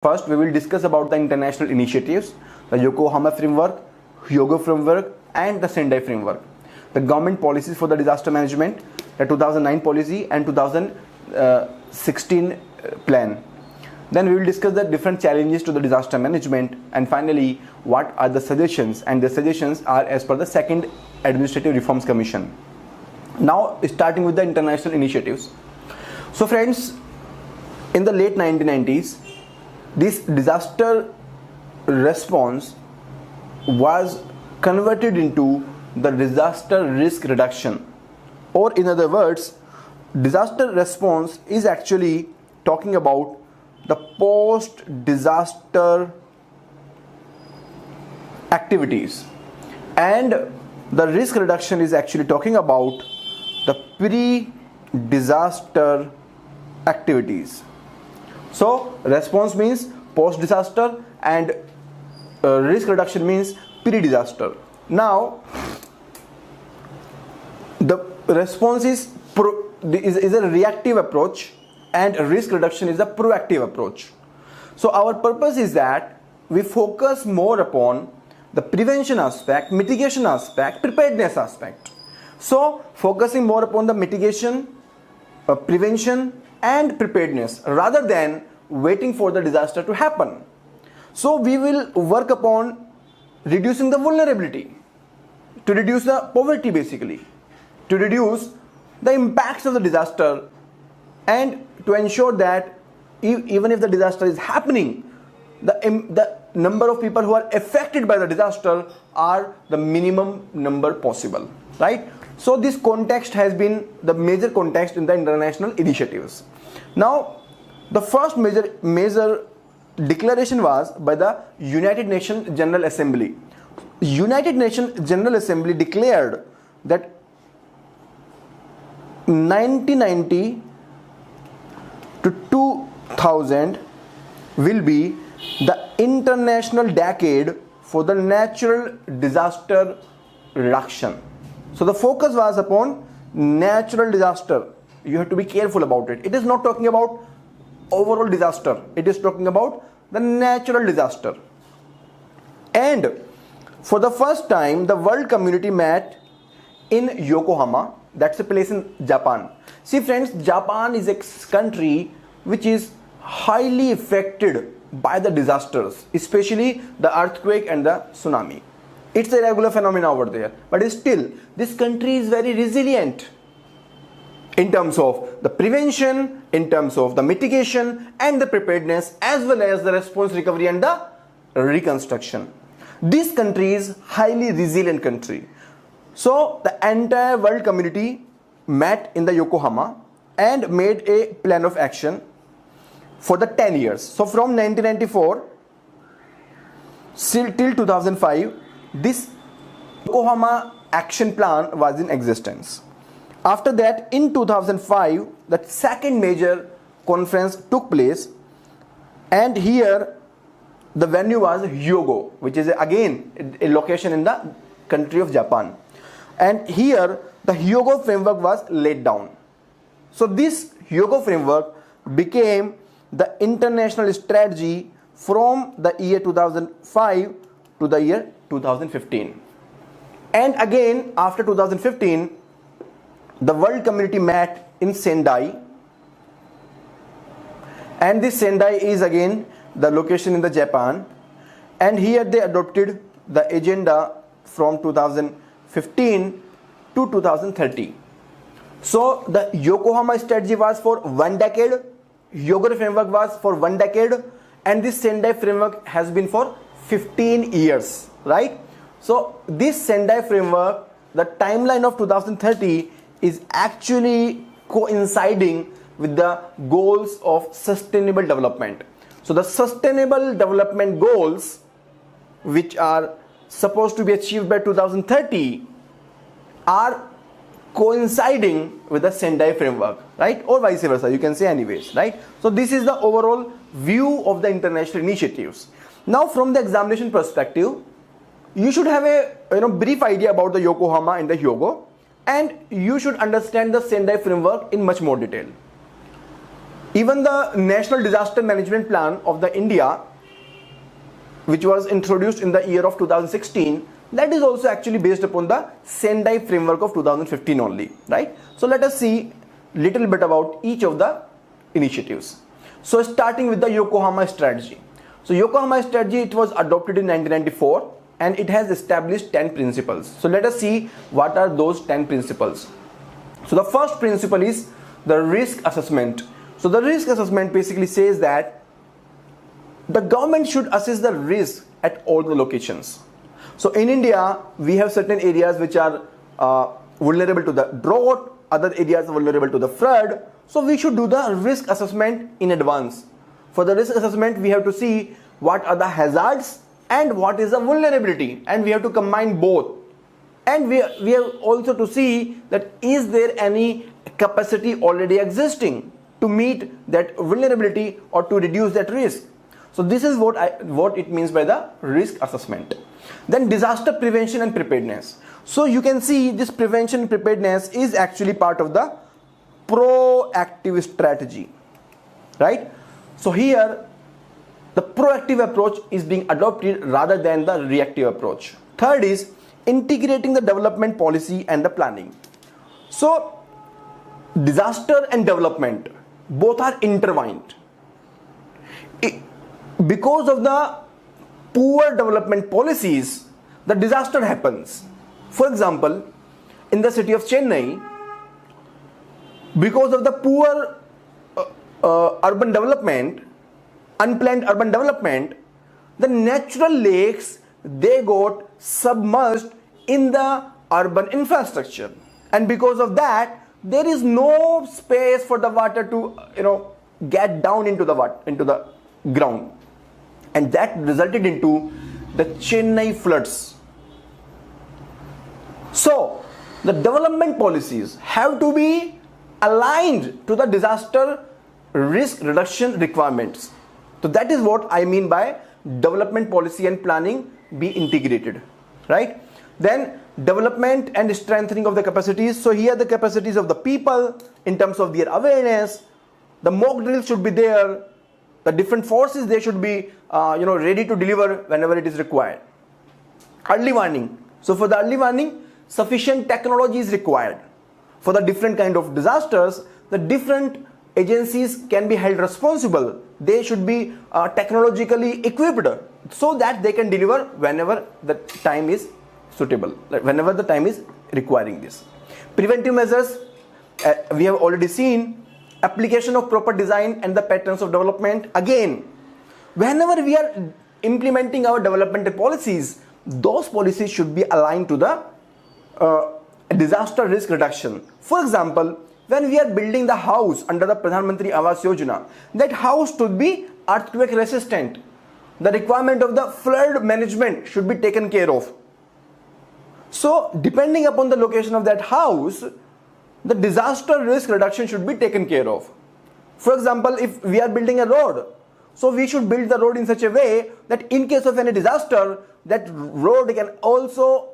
First, we will discuss about the international initiatives, the Yokohama framework, Hyogo framework, and the Sendai framework. The government policies for the disaster management, the 2009 policy and 2016 plan. Then we will discuss the different challenges to the disaster management, and finally, what are the suggestions, and the suggestions are as per the second Administrative Reforms Commission. Now, starting with the international initiatives. So friends, in the late 1990s, this disaster response was converted into the disaster risk reduction, or in other words, disaster response is actually talking about the post disaster activities, and the risk reduction is actually talking about the pre disaster activities. So response means post disaster and risk reduction means pre disaster. Now the response is a reactive approach and risk reduction is a proactive approach. So our purpose is that we focus more upon the prevention aspect, mitigation aspect, preparedness aspect. So focusing more upon the mitigation, prevention and preparedness rather than waiting for the disaster to happen. So we will work upon reducing the vulnerability, to reduce the poverty basically, to reduce the impacts of the disaster, and to ensure that even if the disaster is happening, the number of people who are affected by the disaster are the minimum number possible, right? So this context has been the major context in the international initiatives. Now, the first major declaration was by the United Nations General Assembly. United Nations General Assembly declared that 1990 to 2000 will be the international decade for the natural disaster reduction. So the focus was upon natural disaster. You have to be careful about it. It is not talking about overall disaster. It is talking about the natural disaster. And for the first time, the world community met in Yokohama. That's a place in Japan. See friends, Japan is a country which is highly affected by the disasters, especially the earthquake and the tsunami. It's a regular phenomenon over there, but still this country is very resilient in terms of the prevention, in terms of the mitigation and the preparedness, as well as the response, recovery and the reconstruction. This country is highly resilient country. So the entire world community met in the Yokohama and made a plan of action for the 10 years. So from 1994 till 2005, this Yokohama action plan was in existence. After that, in 2005, the second major conference took place, and here the venue was Hyogo, which is again a location in the country of Japan. And here the Hyogo framework was laid down. So this Hyogo framework became the international strategy from the year 2005 to the year 2015. And again after 2015, the world community met in Sendai, and this Sendai is again the location in the Japan, and here they adopted the agenda from 2015 to 2030. So the Yokohama strategy was for 1 decade, Hyogo framework was for 1 decade, and this Sendai framework has been for 15 years, right? So this Sendai framework, the timeline of 2030 is actually coinciding with the goals of sustainable development. So the sustainable development goals, which are supposed to be achieved by 2030, are coinciding with the Sendai framework, right? Or vice versa, you can say anyways, right? So this is the overall view of the international initiatives. Now from the examination perspective, you should have a brief idea about the Yokohama and the Hyogo, and you should understand the Sendai framework in much more detail. Even the National Disaster Management Plan of the India, which was introduced in the year of 2016, that is also actually based upon the Sendai framework of 2015 only, right? So let us see little bit about each of the initiatives. So starting with the Yokohama strategy. So Yokohama strategy, it was adopted in 1994 and it has established 10 principles. So let us see what are those 10 principles. So the first principle is the risk assessment. So the risk assessment basically says that the government should assess the risk at all the locations. So in India, we have certain areas which are vulnerable to the drought, other areas are vulnerable to the flood. So we should do the risk assessment in advance. For the risk assessment, we have to see what are the hazards and what is the vulnerability, and we have to combine both. And we have also to see that is there any capacity already existing to meet that vulnerability or to reduce that risk. So this is what it means by the risk assessment. Then disaster prevention and preparedness. So you can see this prevention and preparedness is actually part of the proactive strategy, right? So here the proactive approach is being adopted rather than the reactive approach. Third is integrating the development policy and the planning. So disaster and development both are intertwined. Because of the poor development policies, the disaster happens. For example, in the city of Chennai, because of the poor urban development, unplanned urban development, the natural lakes, they got submerged in the urban infrastructure, and because of that there is no space for the water to get down into the ground, and that resulted into the Chennai floods. So the development policies have to be aligned to the disaster risk reduction requirements. So that is what I mean by development policy and planning be integrated, right? Then development and strengthening of the capacities. So here the capacities of the people in terms of their awareness, the mock drills should be there, the different forces they should be ready to deliver whenever it is required. Early warning. So for the early warning, sufficient technology is required. For the different kind of disasters, the different agencies can be held responsible. They should be technologically equipped so that they can deliver whenever the time is suitable, whenever the time is requiring this. Preventive measures, we have already seen. Application of proper design and the patterns of development. Again, whenever we are implementing our developmental policies, those policies should be aligned to the disaster risk reduction. For example, when we are building the house under the Pradhan Mantri Awas Yojana, that house should be earthquake resistant. The requirement of the flood management should be taken care of. So depending upon the location of that house, the disaster risk reduction should be taken care of. For example, if we are building a road, so we should build the road in such a way that in case of any disaster, that road can also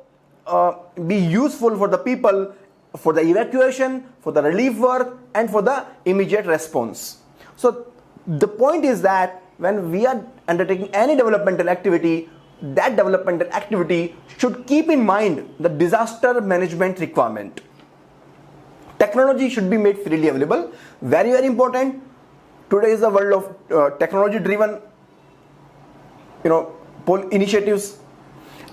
be useful for the people, for the evacuation, for the relief work, and for the immediate response. So the point is that when we are undertaking any developmental activity, that developmental activity should keep in mind the disaster management requirement. Technology should be made freely available. Very, very important. Today is the world of technology-driven, initiatives.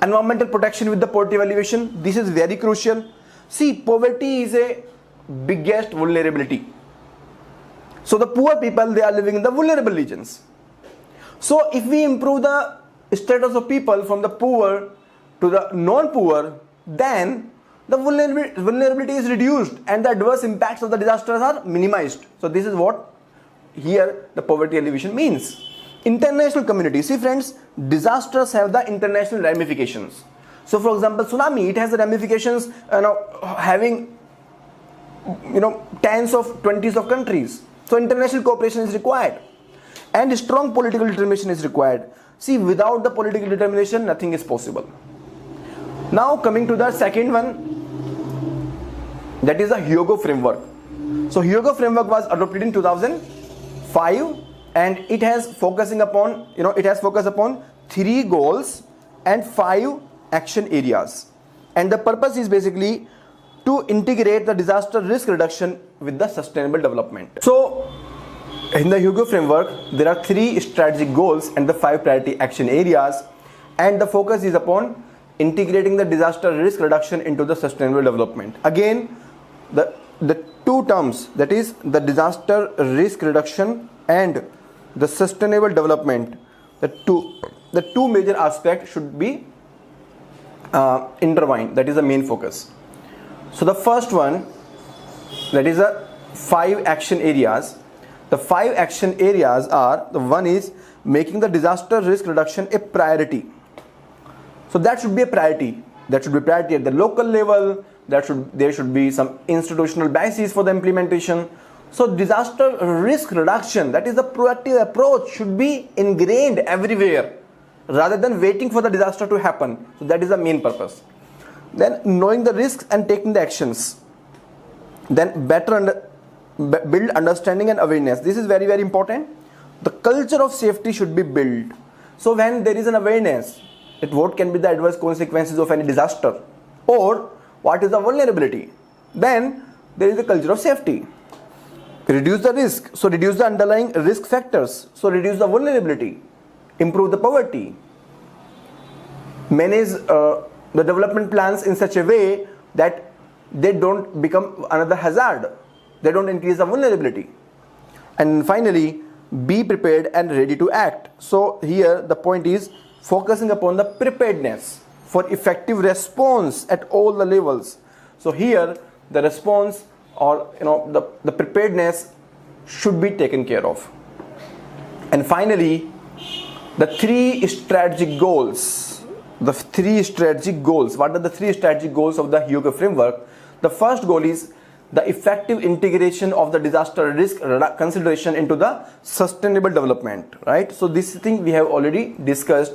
Environmental protection with the poverty alleviation. This is very crucial. See, poverty is a biggest vulnerability. So the poor people, they are living in the vulnerable regions. So if we improve the status of people from the poor to the non-poor, then the vulnerability is reduced and the adverse impacts of the disasters are minimized. So this is what here the poverty alleviation means. International community. See friends, disasters have the international ramifications. So for example, tsunami, it has the ramifications having tens of 20s of countries. So international cooperation is required and strong political determination is required. See, without the political determination, nothing is possible. Now coming to the second one, that is the Hyogo framework. So Hyogo framework was adopted in 2015. 5, and it has focusing upon, it has focus upon 3 goals and 5 action areas. And the purpose is basically to integrate the disaster risk reduction with the sustainable development. So in the Hugo framework, there are 3 strategic goals and the 5 priority action areas, and the focus is upon integrating the disaster risk reduction into the sustainable development. Again, the two terms, that is the disaster risk reduction and the sustainable development, the two major aspects should be intertwined. That is the main focus. So the first one, that is the 5 action areas. The 5 action areas are, the one is making the disaster risk reduction a priority. So that should be a priority. That should be priority at the local level. There should be some institutional basis for the implementation. So disaster risk reduction, that is the proactive approach, should be ingrained everywhere rather than waiting for the disaster to happen. So that is the main purpose. Then knowing the risks and taking the actions. Then build understanding and awareness. This is very, very important. The culture of safety should be built. So when there is an awareness that what can be the adverse consequences of any disaster, or what is the vulnerability, then there is a culture of safety. Reduce the risk, so reduce the underlying risk factors, so reduce the vulnerability, improve the poverty, manage the development plans in such a way that they don't become another hazard, they don't increase the vulnerability, and finally be prepared and ready to act. So here the point is focusing upon the preparedness for effective response at all the levels. So here the response, or the preparedness should be taken care of. And finally, the 3 strategic goals. The 3 strategic goals. What are the 3 strategic goals of the Hugo framework? The first goal is the effective integration of the disaster risk consideration into the sustainable development, right? So this thing we have already discussed.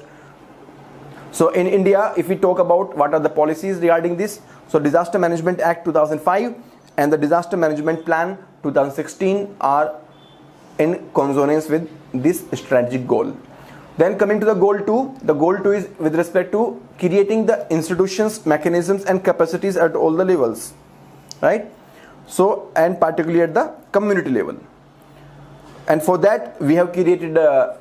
So in India, if we talk about what are the policies regarding this, so Disaster Management Act 2005 and the Disaster Management Plan 2016 are in consonance with this strategic goal. Then coming to the goal 2, the goal 2 is with respect to creating the institutions, mechanisms and capacities at all the levels, right? So, and particularly at the community level. And for that we have created a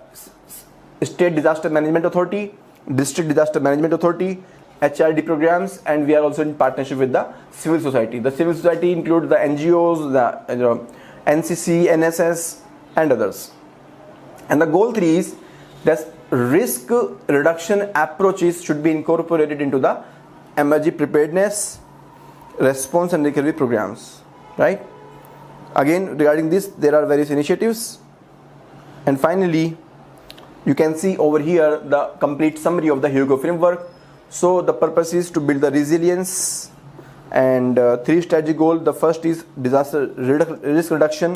State Disaster Management Authority, District Disaster Management Authority, HRD programs, and we are also in partnership with the civil society. The civil society includes the NGOs, the NCC, NSS and others. And the goal 3 is that risk reduction approaches should be incorporated into the emergency preparedness, response and recovery programs, right? Again, regarding this there are various initiatives. And finally, you can see over here the complete summary of the Hugo framework. So the purpose is to build the resilience, and 3 strategic goals. The first is disaster risk reduction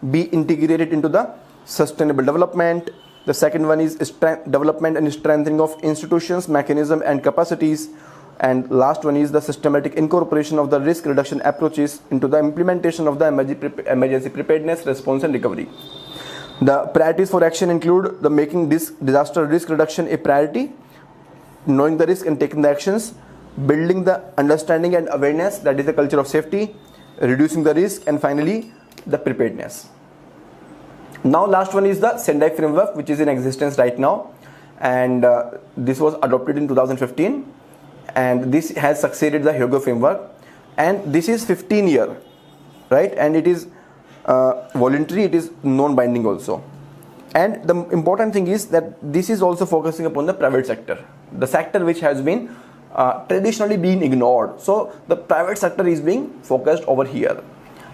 be integrated into the sustainable development. The second one is development and strengthening of institutions, mechanism and capacities. And last one is the systematic incorporation of the risk reduction approaches into the implementation of the emergency preparedness, response and recovery. The priorities for action include the making this disaster risk reduction a priority, knowing the risk and taking the actions, building the understanding and awareness, that is the culture of safety, reducing the risk, and finally the preparedness. Now last one is the Sendai framework, which is in existence right now, and this was adopted in 2015, and this has succeeded the Hugo framework, and this is 15-year, right? And it is voluntary, it is non-binding also. And the important thing is that this is also focusing upon the private sector, the sector which has been traditionally been ignored. So the private sector is being focused over here.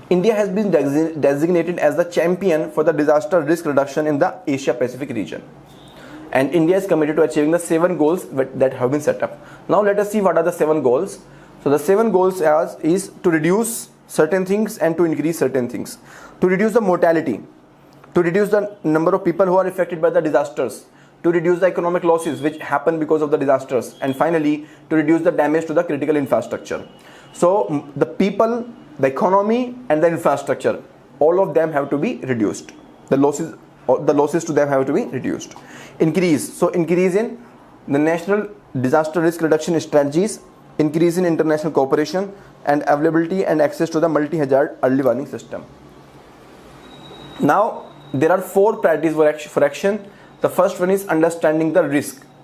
India has been designated as the champion for the disaster risk reduction in the Asia Pacific region, and India is committed to achieving the 7 goals that have been set up. Now let us see what are the 7 goals. So the 7 goals is to reduce certain things and to increase certain things, to reduce the mortality, to reduce the number of people who are affected by the disasters, to reduce the economic losses which happen because of the disasters, and finally to reduce the damage to the critical infrastructure. So the people, the economy and the infrastructure, all of them have to be reduced. The losses to them have to be reduced. Increase in the national disaster risk reduction strategies, increase in international cooperation, and availability and access to the multi-hazard early warning system. Now there are 4 priorities for action. The first one is understanding the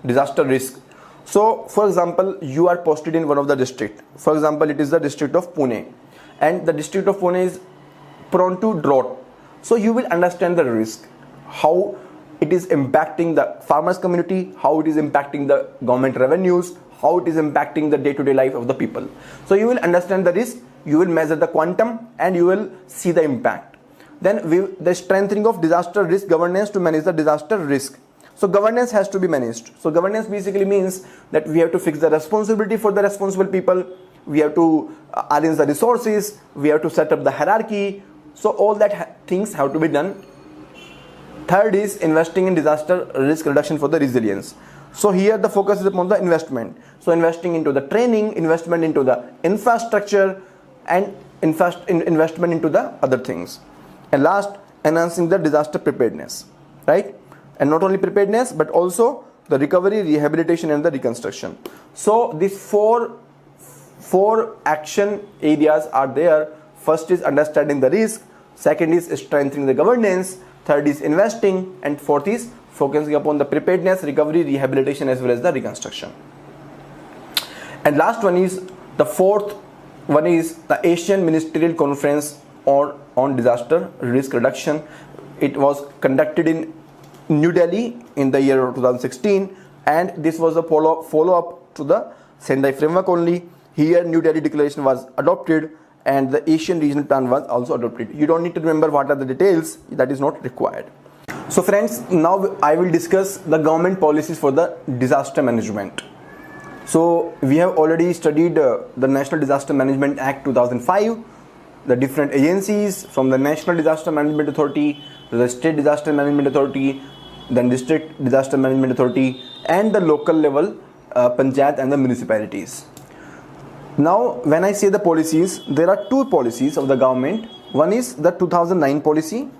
disaster risk. So for example, you are posted in one of the district. For example, it is the district of Pune, and the district of Pune is prone to drought. So you will understand the risk, how it is impacting the farmers community, how it is impacting the government revenues, how it is impacting the day-to-day life of the people. So you will understand the risk, you will measure the quantum, and you will see the impact. Then the strengthening of disaster risk governance to manage the disaster risk. So governance has to be managed. So governance basically means that we have to fix the responsibility for the responsible people, we have to arrange the resources, we have to set up the hierarchy. So all that things have to be done. Third is investing in disaster risk reduction for the resilience. So here the focus is upon the investment. So investing into the training, investment into the infrastructure, and investment into the other things. And last, enhancing the disaster preparedness, right? And not only preparedness, but also the recovery, rehabilitation, and the reconstruction. So these four action areas are there. First is understanding the risk, second is strengthening the governance, third is investing, and fourth is focusing upon the preparedness, recovery, rehabilitation, as well as the reconstruction. And last one is, the fourth one is the Asian Ministerial Conference on Disaster Risk Reduction. It was conducted in New Delhi in the year 2016, and this was a follow-up to the Sendai framework only. Here New Delhi Declaration was adopted, and the Asian Regional Plan was also adopted. You don't need to remember what are the details, that is not required. So friends, now I will discuss the government policies for the disaster management. So we have already studied the National Disaster Management Act 2005, the different agencies from the National Disaster Management Authority to the State Disaster Management Authority, then District Disaster Management Authority, and the local level panchayat and the municipalities. Now when I say the policies, there are 2 policies of the government. One is the 2009 policy,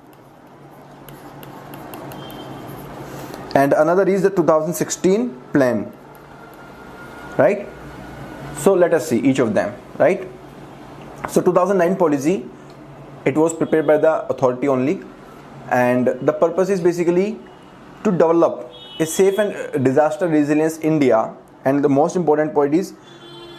and another is the 2016 plan, right? So let us see each of them, right? So 2009 policy, it was prepared by the authority only, and the purpose is basically to develop a safe and disaster resilience India, and the most important point is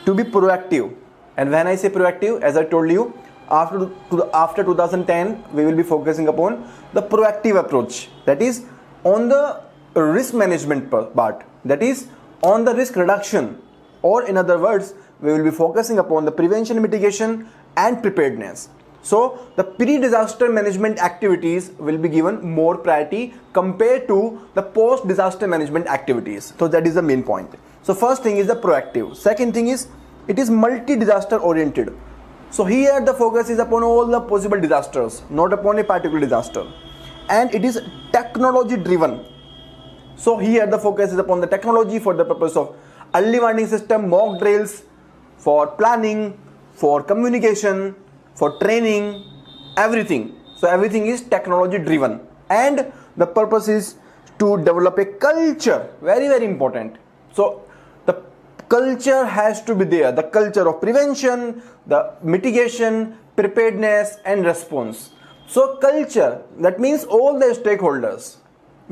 to be proactive. And when I say proactive, as I told you, after 2010 we will be focusing upon the proactive approach, that is on the risk management part, that is on the risk reduction, or in other words, we will be focusing upon the prevention, mitigation, and preparedness. So the pre-disaster management activities will be given more priority compared to the post-disaster management activities. So that is the main point. So first thing is the proactive. Second thing is, it is multi-disaster oriented. So here the focus is upon all the possible disasters, not upon a particular disaster. And it is technology driven. So here the focus is upon the technology for the purpose of early warning system, mock drills, for planning, for communication, for training, everything. So everything is technology driven, and the purpose is to develop a culture, very very important. So the culture has to be there, the culture of prevention, the mitigation, preparedness, and response. So culture, that means all the stakeholders,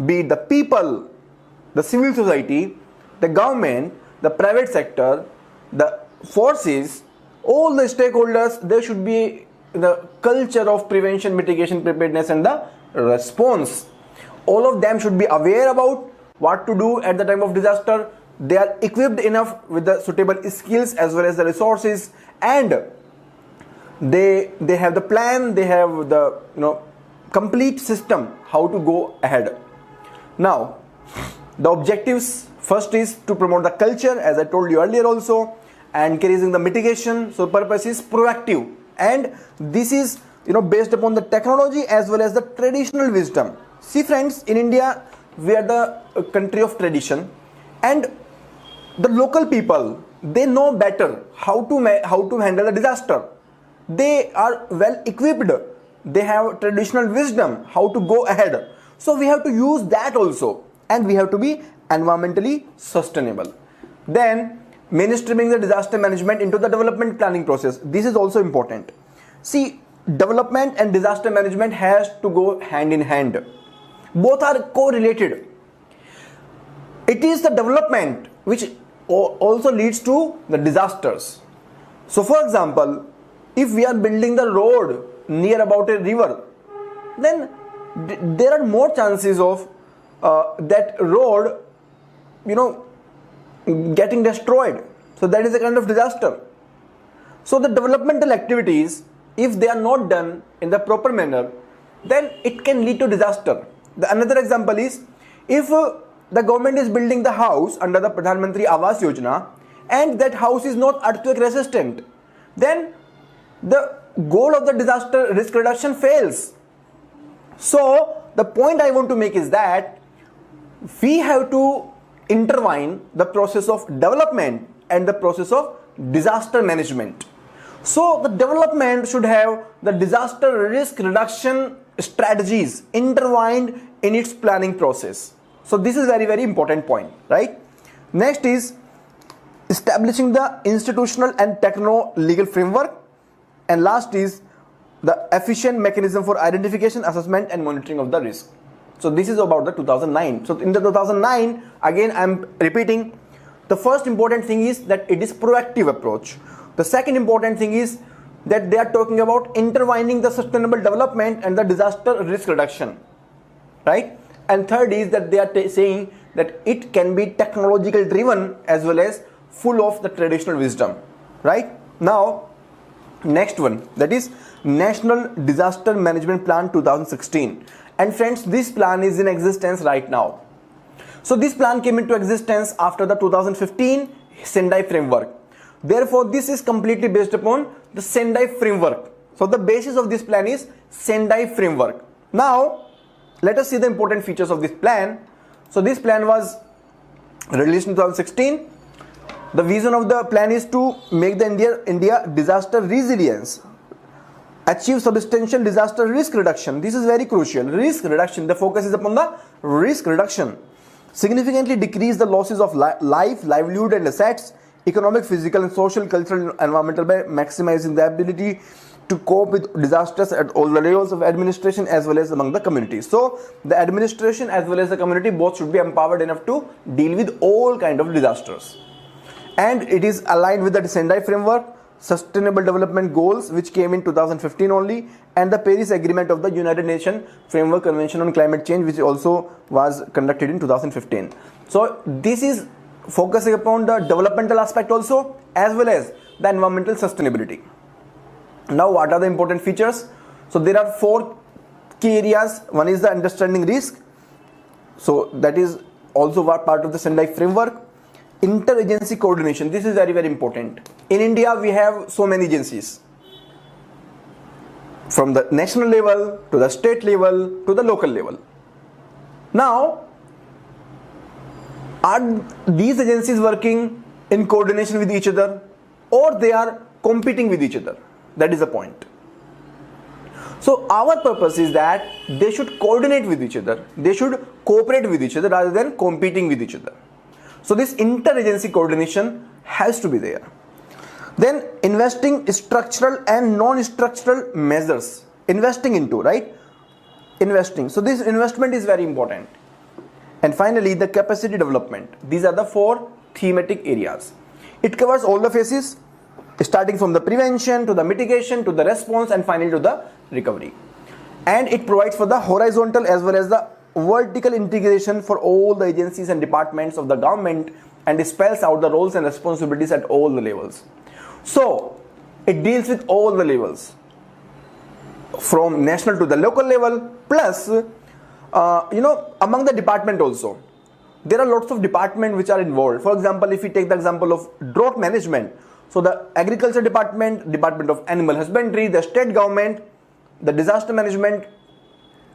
be it the people, the civil society, the government, the private sector, the forces, all the stakeholders, there should be the culture of prevention, mitigation, preparedness, and the response. All of them should be aware about what to do at the time of disaster. They are equipped enough with the suitable skills as well as the resources, and they have the plan, they have the complete system how to go ahead. Now the objectives, first is to promote the culture, as I told you earlier also, and increasing the mitigation. So purpose is proactive, and this is based upon the technology as well as the traditional wisdom. See friends, in India we are the country of tradition, and the local people, they know better how to handle a disaster. They are well equipped they have traditional wisdom how to go ahead. So we have to use that also, and we have to be environmentally sustainable. Then mainstreaming the disaster management into the development planning process. This is also important. See, development and disaster management has to go hand in hand. Both are correlated. It is the development which also leads to the disasters. So for example, if we are building the road near about a river, then there are more chances of that road, getting destroyed. So that is a kind of disaster. So the developmental activities, if they are not done in the proper manner, then it can lead to disaster. Another example is, if the government is building the house under the Pradhan Mantri Awas Yojana and that house is not earthquake resistant, then the goal of the disaster risk reduction fails. So the point I want to make is that we have to intertwine the process of development and the process of disaster management. So the development should have the disaster risk reduction strategies intertwined in its planning process. So this is very, very important point, right? Next is establishing the institutional and techno-legal framework. And last is the efficient mechanism for identification, assessment and monitoring of the risk. So this is about the 2009. So in the 2009, again I am repeating, the first important thing is that it is proactive approach. The second important thing is that they are talking about intertwining the sustainable development and the disaster risk reduction, right? And third is that they are saying that it can be technological driven as well as full of the traditional wisdom, right? Now, next one, that is National Disaster Management Plan 2016. And friends, this plan is in existence right now. So this plan came into existence after the 2015 Sendai framework. Therefore, this is completely based upon the Sendai framework. So the basis of this plan is Sendai framework. Now, let us see the important features of this plan. So this plan was released in 2016. The vision of the plan is to make the India disaster resilience, achieve substantial disaster risk reduction. This is very crucial. Risk reduction. The focus is upon the risk reduction. Significantly decrease the losses of life, livelihood and assets, economic, physical and social, cultural and environmental by maximizing the ability to cope with disasters at all the levels of administration as well as among the communities. So the administration as well as the community both should be empowered enough to deal with all kind of disasters. And it is aligned with the Sendai framework, Sustainable Development Goals, which came in 2015 only, and the Paris Agreement of the United Nations Framework Convention on Climate Change, which also was conducted in 2015. So this is focusing upon the developmental aspect also as well as the environmental sustainability. Now, what are the important features? So there are 4 key areas. One is the understanding risk. So that is also part of the Sendai framework. Interagency coordination. This is very, very important. In India, we have so many agencies, from the national level to the state level to the local level. Now, are these agencies working in coordination with each other, or they are competing with each other? That is the point. So our purpose is that they should coordinate with each other. They should cooperate with each other rather than competing with each other. So this interagency coordination has to be there. Then investing structural and non-structural measures. Investing into, right? Investing. So this investment is very important. And finally, the capacity development. These are the 4 thematic areas. It covers all the phases, starting from the prevention to the mitigation to the response and finally to the recovery. And it provides for the horizontal as well as the vertical integration for all the agencies and departments of the government, and it spells out the roles and responsibilities at all the levels. So it deals with all the levels, from national to the local level, plus among the department also. There are lots of departments which are involved. For example, if we take the example of drought management, so the agriculture department, Department of Animal Husbandry, the state government, the disaster management,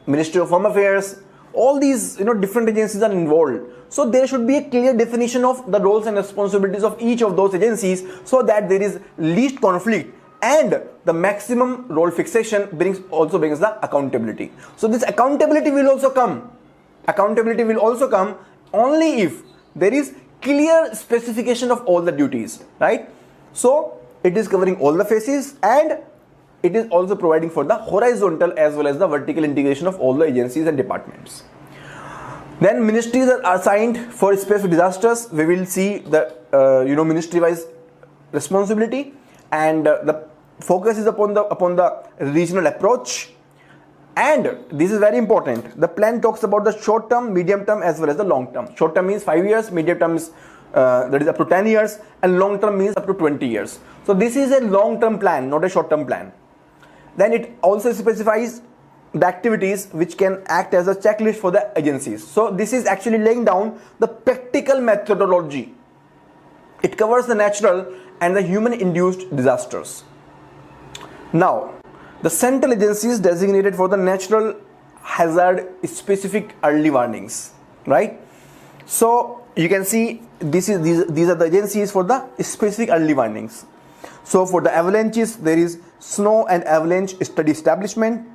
Ministry of Home Affairs, all these different agencies are involved. So there should be a clear definition of the roles and responsibilities of each of those agencies so that there is least conflict and the maximum role fixation also brings the accountability. So this accountability will also come. Accountability will also come only if there is clear specification of all the duties, right? So it is covering all the phases, and it is also providing for the horizontal as well as the vertical integration of all the agencies and departments. Then ministries are assigned for specific disasters. We will see the ministry wise responsibility, and the focus is upon the regional approach. And this is very important. The plan talks about the short term, medium term as well as the long term. Short term means 5 years, medium term is that is up to 10 years, and long term means up to 20 years. So this is a long term plan, not a short term plan. Then it also specifies the activities which can act as a checklist for the agencies. So this is actually laying down the practical methodology. It covers the natural and the human induced disasters. Now, the central agencies designated for the natural hazard specific early warnings, right? So you can see these are the agencies for the specific early warnings. So for the avalanches, there is Snow and Avalanche Study Establishment.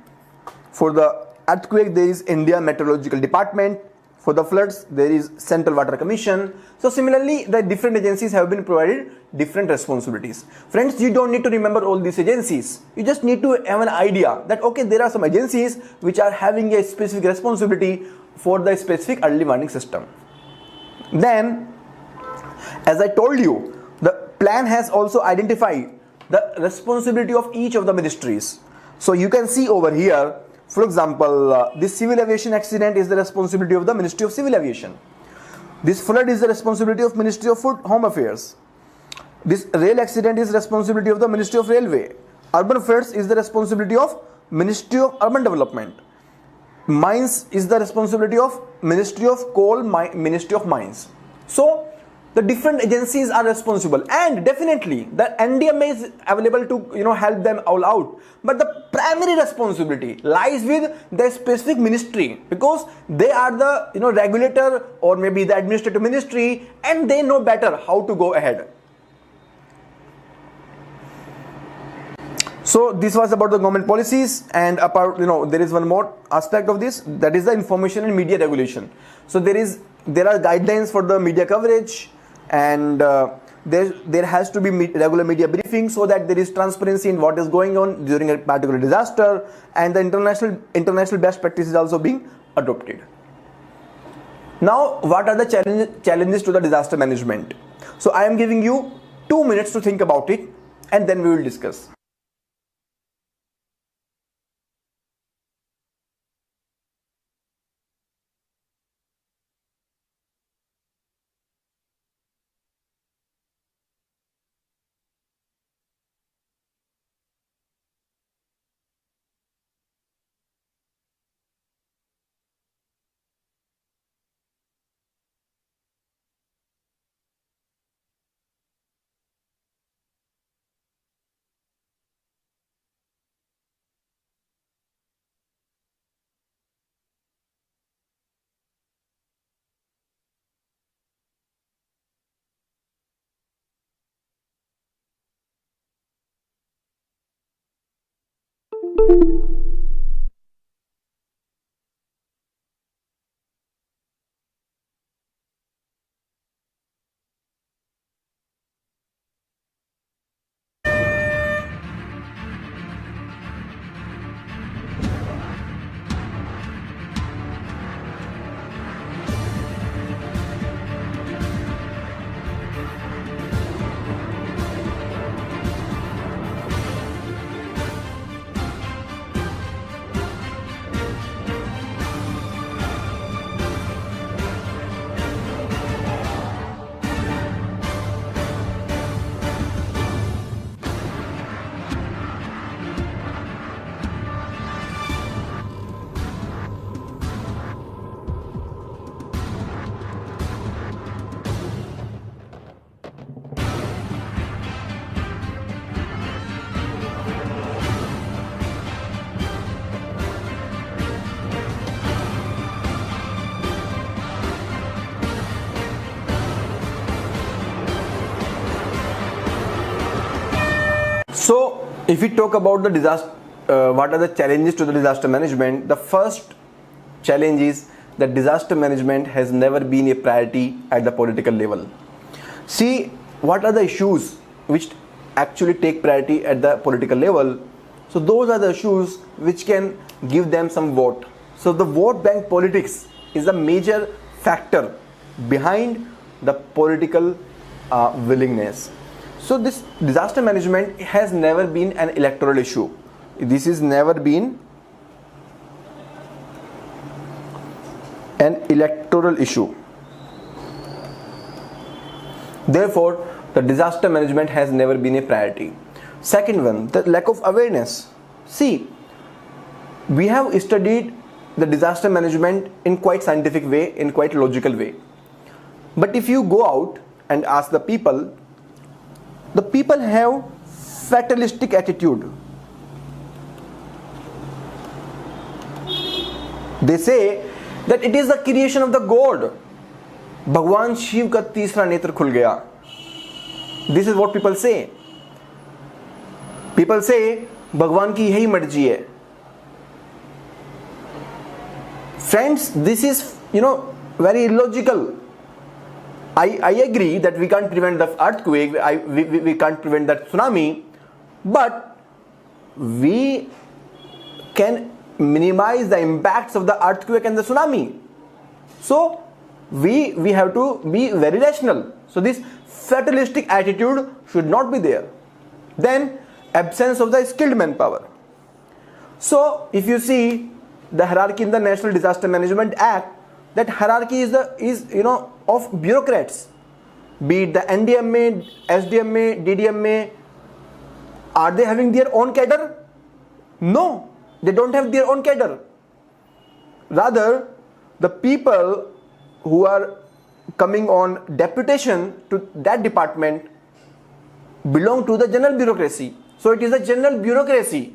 For the earthquake, there is India Meteorological Department. For the floods, there is Central Water Commission. So similarly, the different agencies have been provided different responsibilities. Friends, you don't need to remember all these agencies. You just need to have an idea that okay, there are some agencies which are having a specific responsibility for the specific early warning system. Then, as I told you, the plan has also identified the responsibility of each of the ministries. So you can see over here, for example, this civil aviation accident is the responsibility of the Ministry of Civil Aviation. This flood is the responsibility of Ministry of Home Affairs. This rail accident is the responsibility of the Ministry of Railway. Urban floods is the responsibility of Ministry of Urban Development. Mines is the responsibility of Ministry of Coal, Ministry of Mines. So the different agencies are responsible, and definitely the NDMA is available to help them all out. But the primary responsibility lies with the specific ministry, because they are the regulator or maybe the administrative ministry, and they know better how to go ahead. So this was about the government policies, and apart there is one more aspect of this, that is the information and media regulation. So there are guidelines for the media coverage, and there has to be regular media briefing so that there is transparency in what is going on during a particular disaster, and the international best practice is also being adopted. Now, what are the challenges to the disaster management? So I am giving you 2 minutes to think about it, and then we will discuss. So If we talk about the disaster, what are the challenges to the disaster management? The first challenge is that disaster management has never been a priority at the political level. See, what are the issues which actually take priority at the political level? So those are the issues which can give them some vote. So the vote bank politics is a major factor behind the political willingness. So this disaster management has never been an electoral issue. This has never been an electoral issue. Therefore, the disaster management has never been a priority. Second one, the lack of awareness. See, we have studied the disaster management in quite scientific way, in quite logical way. But if you go out and ask the people have fatalistic attitude. They say that it is the creation of the God. भगवान शिव का तीसरा नेत्र खुल गया. This is what people say. People say भगवान की यही मर्जी है. Friends, this is very illogical. I agree that we can't prevent the earthquake, we can't prevent that tsunami, but we can minimize the impacts of the earthquake and the tsunami. So we have to be very rational. So this fatalistic attitude should not be there. Then absence of the skilled manpower. So if you see the hierarchy in the National Disaster Management Act, that hierarchy is of bureaucrats, be it the NDMA, SDMA, DDMA. Are they having their own cadre? No, they don't have their own cadre. Rather, the people who are coming on deputation to that department belong to the general bureaucracy. So it is the general bureaucracy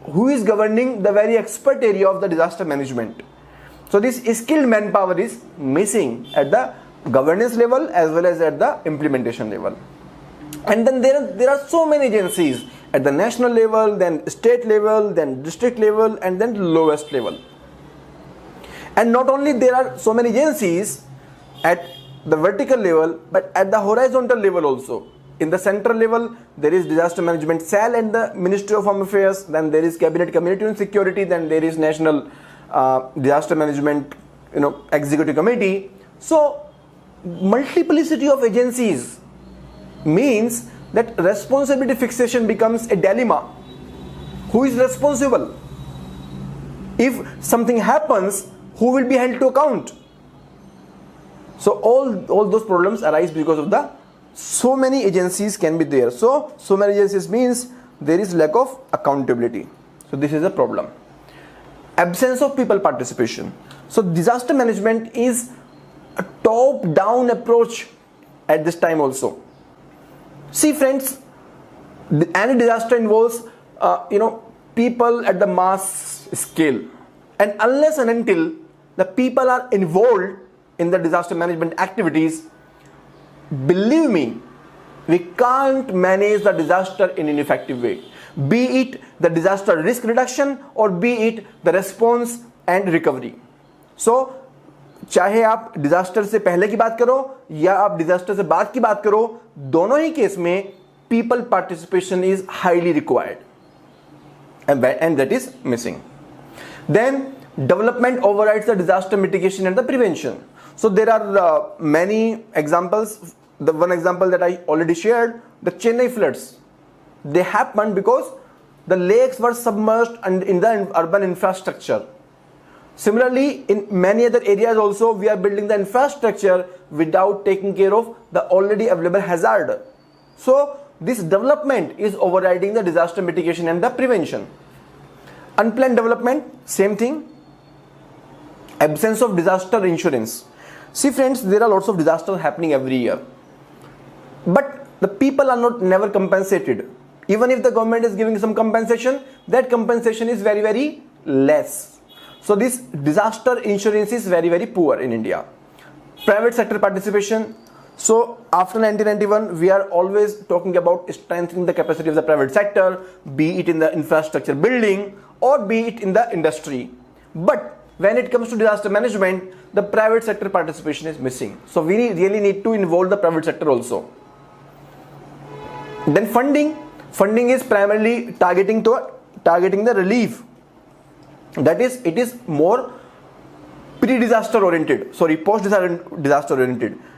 who is governing the very expert area of the disaster management. So this skilled manpower is missing at the governance level as well as at the implementation level. And then there are so many agencies at the national level, then state level, then district level, and then lowest level. And not only there are so many agencies at the vertical level, but at the horizontal level also. In the central level, there is disaster management cell and the Ministry of Home Affairs, then there is Cabinet Committee on Security, then there is National Disaster Management Executive Committee. So multiplicity of agencies means that responsibility fixation becomes a dilemma. Who is responsible? If something happens, who will be held to account? So all those problems arise because of the so many agencies can be there. So many agencies means there is lack of accountability. So this is a problem. Absence of people participation. So disaster management is a top-down approach at this time also. See friends, any disaster involves people at the mass scale, and unless and until the people are involved in the disaster management activities, believe me, we can't manage the disaster in an effective way. Be it the disaster risk reduction or be it the response and recovery. So चाहे आप disaster से पहले की बात करो या आप disaster से बाद की बात करो, दोनों ही केस में people participation is highly required, and that is missing. Then development overrides the disaster mitigation and the prevention. So there are many examples. The one example that I already shared, the Chennai floods, they happened because the lakes were submerged in the urban infrastructure. Similarly, in many other areas also, we are building the infrastructure without taking care of the already available hazard. So this development is overriding the disaster mitigation and the prevention. Unplanned development, same thing. Absence of disaster insurance. See friends, there are lots of disasters happening every year, but the people are never compensated. Even if the government is giving some compensation, that compensation is very, very less. So this disaster insurance is very, very poor in India. Private sector participation. So after 1991, we are always talking about strengthening the capacity of the private sector, be it in the infrastructure building or be it in the industry. But when it comes to disaster management, the private sector participation is missing. So we really need to involve the private sector also. Then funding is primarily targeting the relief. That is, it is more post-disaster oriented,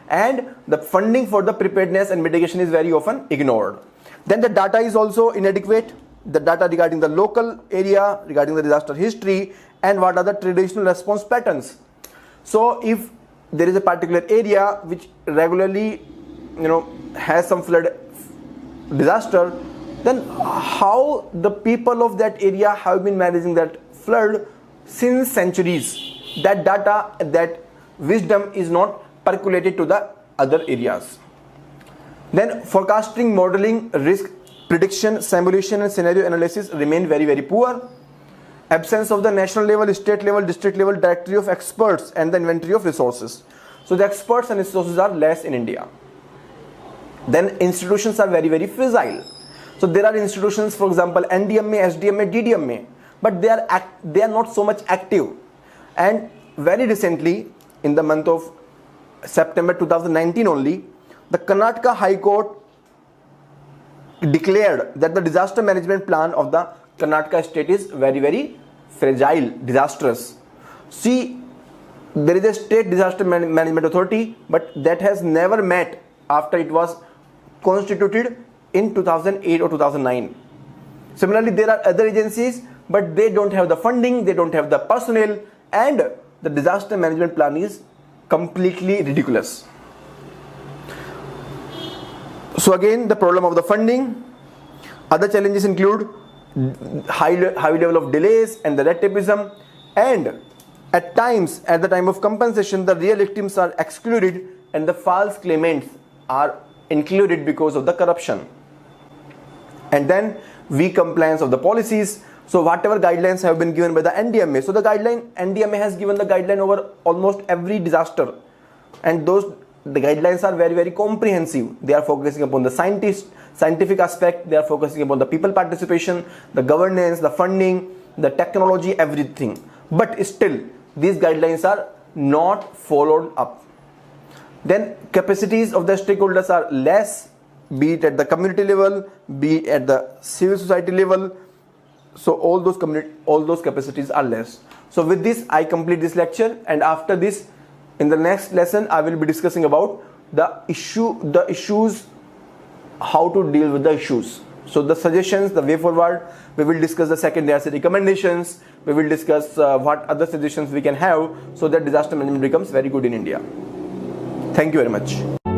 and the funding for the preparedness and mitigation is very often ignored. Then the data is also inadequate. The data regarding the local area, regarding the disaster history, and what are the traditional response patterns. So if there is a particular area which regularly has some flood disaster, then how the people of that area have been managing that flood since centuries. That data, that wisdom is not percolated to the other areas. Then forecasting, modeling, risk prediction, simulation and scenario analysis remain very, very poor. Absence of the national level, state level, district level directory of experts and the inventory of resources. So the experts and resources are less in India. Then institutions are very, very fragile. So there are institutions, for example, NDMA, SDMA, DDMA, but they are not so much active. And very recently, in the month of September 2019 only, the Karnataka High Court declared that the disaster management plan of the Karnataka state is very, very fragile, disastrous. See, there is a state disaster management authority, but that has never met after it was constituted in 2008 or 2009. Similarly, there are other agencies, but they don't have the funding, they don't have the personnel, and the disaster management plan is completely ridiculous. So again, the problem of the funding. Other challenges include high level of delays and the red tapeism, and at times, at the time of compensation, the real victims are excluded and the false claimants are included because of the corruption. And then weak compliance of the policies. So whatever guidelines have been given by the NDMA, so the NDMA has given the guideline over almost every disaster, and the guidelines are very, very comprehensive. They are focusing upon the scientific aspect, they are focusing upon the people participation, the governance, the funding, the technology, everything. But still, these guidelines are not followed up. Then capacities of the stakeholders are less, be it at the community level, be it at the civil society level. So all those capacities are less. So with this, I complete this lecture, and after this, in the next lesson, I will be discussing about the issues, how to deal with the issues. So the suggestions, the way forward, we will discuss the second DRC recommendations, we will discuss what other suggestions we can have so that disaster management becomes very good in India. Thank you very much.